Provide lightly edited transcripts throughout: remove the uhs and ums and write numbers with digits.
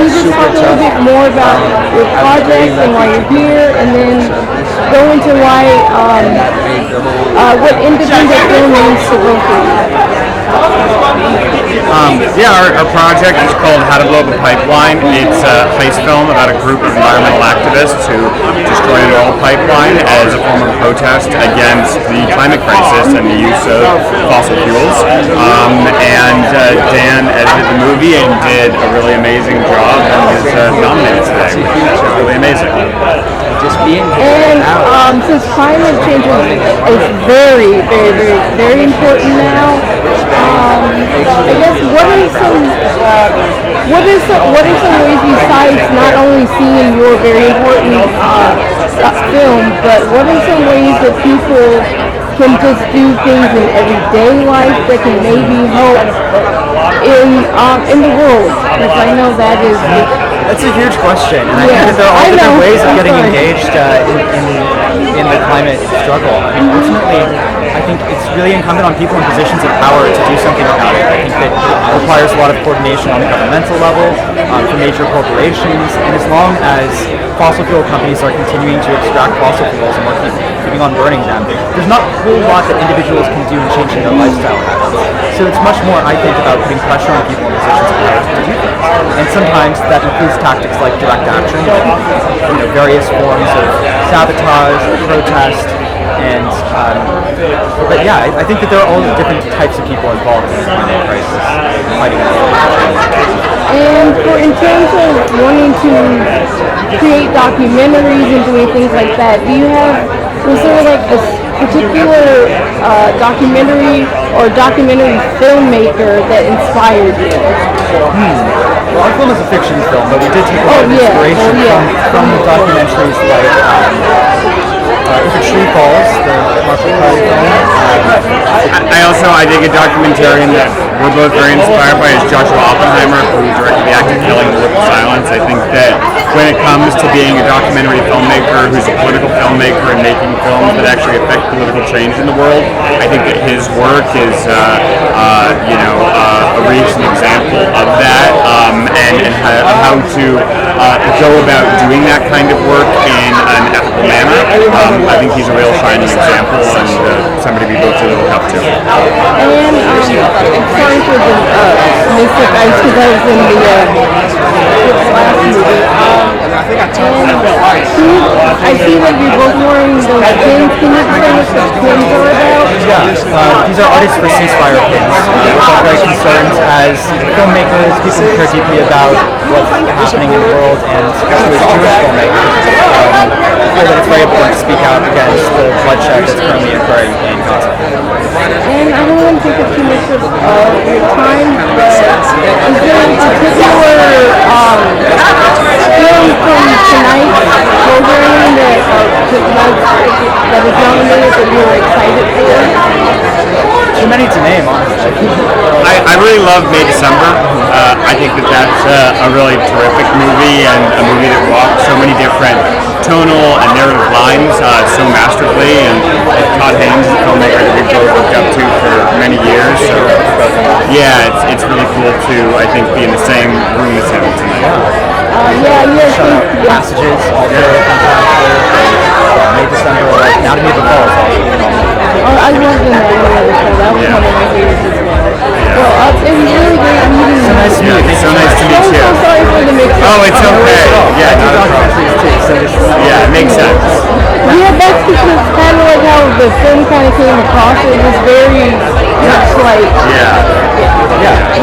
you just talk a little bit more about your project and why you're here, and then go into why, what independent film means to both of you? Our project is called How to Blow Up a Pipeline. It's a heist film about a group of environmental activists who destroy an oil pipeline as a form of protest against the climate crisis and the use of fossil fuels. Dan edited the movie and did a really amazing job and is nominated today, which is really amazing. And since climate change is very, very, very, very important now, I guess what are some ways besides not only seeing your very important film, but what are some ways that people can just do things in everyday life that can maybe help in the world? Because I know that is. That's a huge question, and I think that there are all different ways of getting engaged in the climate struggle. I mean, ultimately, I think it's really incumbent on people in positions of power to do something about it. I think that it requires a lot of coordination on the governmental level, for major corporations, and as long as fossil fuel companies are continuing to extract fossil fuels and we're keeping on burning them, there's not a whole lot that individuals can do in changing their lifestyle habits. So it's much more, I think, about putting pressure on people in positions of power to do things. And sometimes that includes tactics like direct action, various forms of sabotage, protest, and but yeah, I think that there are all different types of people involved in the climate crisis fighting And in terms of wanting to create documentaries and doing things like that, was there like a particular documentary or documentary filmmaker that inspired you? Well, our film is a fiction film, but we did take a lot of inspiration from documentaries like If a Tree Falls, the Marshall Clark film. I think a documentarian that we're both very inspired by is Joshua Oppenheimer, who directed the acting Killing the Look of Silence. I think that when it comes to being a documentary filmmaker who's a political filmmaker and making films that actually affect political change in the world, I think that his work is a recent example of that, and how to go about doing that kind of work in an ethical manner. I think he's a real shining example and somebody we both really look up to. And sorry for the mix-up, because I was in the last movie. I see that you're both wearing those pins. Can you explain what the pins are about? Yeah, these are artists for ceasefire pins. We're very concerned as filmmakers, people who care deeply about what's happening in the world, and especially as Jewish filmmakers. I feel that it's very important to speak out against the bloodshed that's currently occurring in Gaza. And I don't want to take up too much of your time, but is there a particular film from tonight's programming that is nominated that you're excited for? Too many to name, honestly. I really love May December. I think that's a really terrific movie, and a movie that walks so many different tonal and narrative lines so masterfully, and Todd Haynes is a filmmaker that we've both looked up to for many years, so yeah, it's really cool to, I think, be in the same room as him tonight. Passages, also May December, Now to Meet the Falls. I love the name of the show. That was one of my favorites as well. Well, it was really great meeting you. So nice to meet you. So nice to meet you. So sorry for the mix-up. Oh, it's okay. Yeah, not a problem. Yeah, it makes sense. Yeah, that's because it's kind of like how the film kind of came across. It was very much like... Yeah.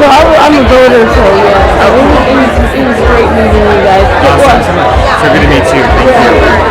No, I'm a voter, so yeah. It was great meeting you guys. Awesome. So good to meet you. Thank you.